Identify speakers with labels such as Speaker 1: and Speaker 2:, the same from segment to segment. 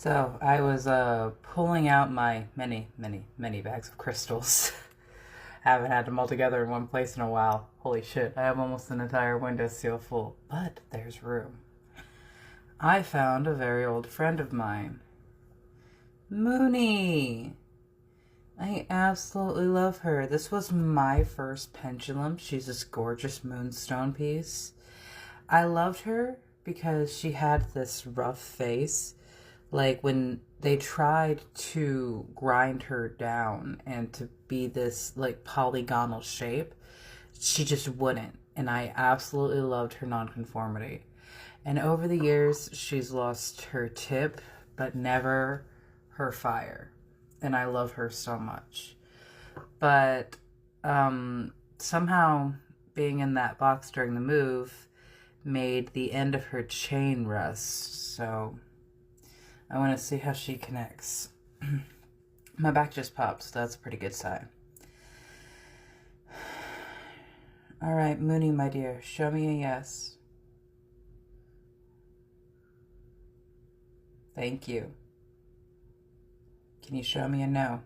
Speaker 1: So I was pulling out my many bags of crystals. Haven't had them all together in one place in a while. Holy shit, I have almost an entire windowsill full, but there's room. I found a very old friend of mine, Mooney. I absolutely love her. This was my first pendulum. She's this gorgeous moonstone piece. I loved her because she had this rough face. Like when they tried to grind her down and to be this like polygonal shape, she just wouldn't. And I absolutely loved her nonconformity. And over the years, she's lost her tip, but never her fire. And I love her so much. But somehow being in that box during the move made the end of her chain rust. So I want to see how she connects. My back just popped, so that's a pretty good sign. All right, Mooney, my dear, show me a yes. Thank you. Can you show me a no?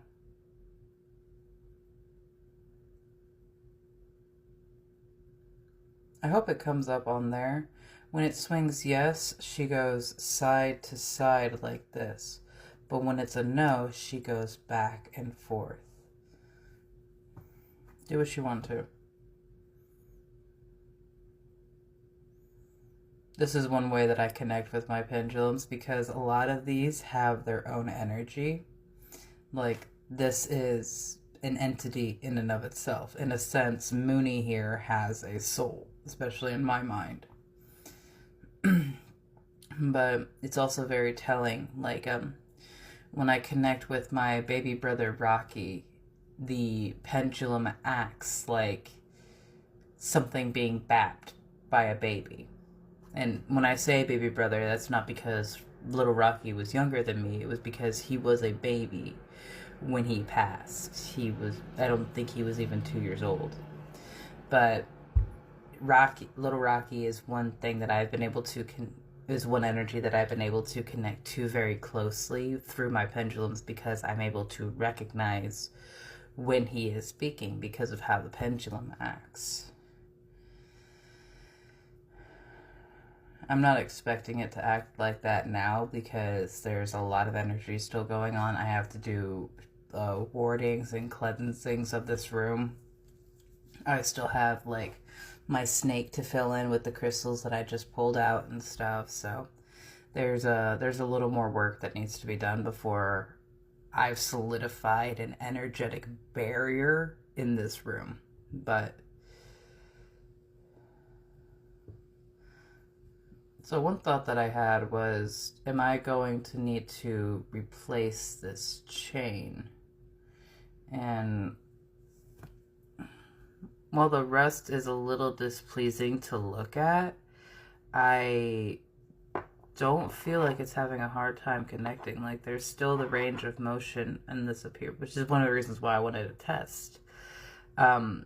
Speaker 1: I hope it comes up on there. When it swings yes, she goes side to side like this. But when it's a no, she goes back and forth. Do what you want to. This is one way that I connect with my pendulums because a lot of these have their own energy. Like, this is an entity in and of itself. In a sense, Mooney here has a soul, especially in my mind. But it's also very telling. Like, when I connect with my baby brother Rocky, the pendulum acts like something being bapped by a baby. And when I say baby brother, that's not because little Rocky was younger than me. It was because he was a baby when he passed. I don't think he was even 2 years old. But little Rocky is one thing that I've been able to is one energy that I've been able to connect to very closely through my pendulums because I'm able to recognize when he is speaking because of how the pendulum acts. I'm not expecting it to act like that now because there's a lot of energy still going on. I have to do wardings and cleansings of this room. I still have like my snake to fill in with the crystals that I just pulled out and stuff. So there's a little more work that needs to be done before I've solidified an energetic barrier in this room. But so one thought that I had was, am I going to need to replace this chain? And while the rust is a little displeasing to look at, I don't feel like it's having a hard time connecting. Like, there's still the range of motion in this up here, which is one of the reasons why I wanted to test how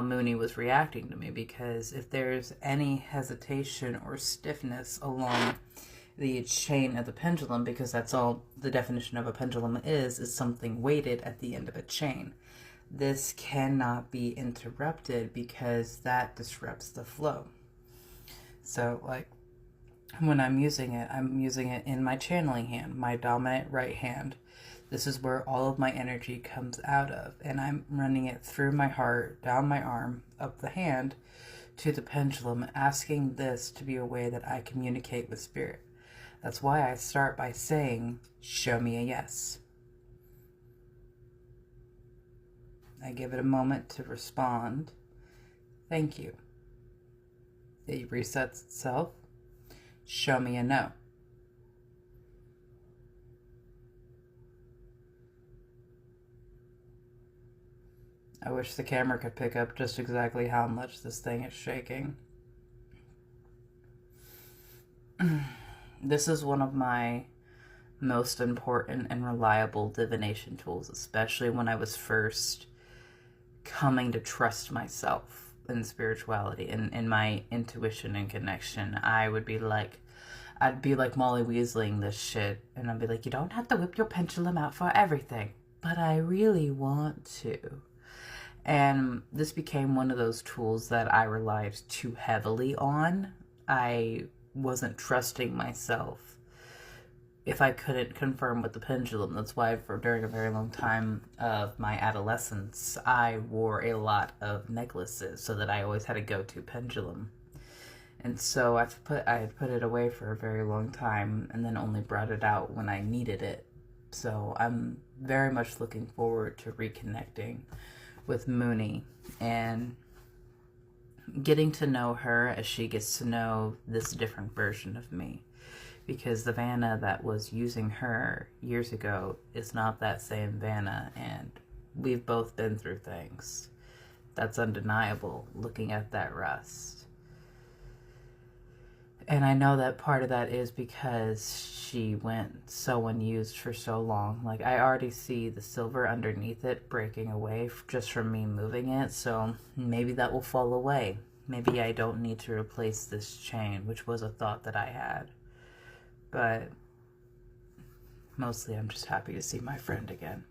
Speaker 1: Mooney was reacting to me, because if there's any hesitation or stiffness along the chain of the pendulum, because that's all the definition of a pendulum is something weighted at the end of a chain. This cannot be interrupted because that disrupts the flow. So, like, when I'm using it in my channeling hand, my dominant right hand. This is where all of my energy comes out of, and I'm running it through my heart, down my arm, up the hand, to the pendulum, asking this to be a way that I communicate with spirit. That's why I start by saying, show me a yes. I give it a moment to respond. Thank you. It resets itself. Show me a no. I wish the camera could pick up just exactly how much this thing is shaking. This is one of my most important and reliable divination tools, especially when I was first coming to trust myself in spirituality and in my intuition and connection. I would be like, I'd be like Molly Weaseling this shit, and I'd be like, you don't have to whip your pendulum out for everything, but I really want to. And this became one of those tools that I relied too heavily on. I wasn't trusting myself if I couldn't confirm with the pendulum. That's why during a very long time of my adolescence, I wore a lot of necklaces so that I always had a go-to pendulum. And so I had put it away for a very long time and then only brought it out when I needed it. So I'm very much looking forward to reconnecting with Mooney and getting to know her as she gets to know this different version of me. Because the Vanna that was using her years ago is not that same Vanna, and we've both been through things. That's undeniable, looking at that rust. And I know that part of that is because she went so unused for so long. Like, I already see the silver underneath it breaking away just from me moving it, so maybe that will fall away. Maybe I don't need to replace this chain, which was a thought that I had. But mostly I'm just happy to see my friend again.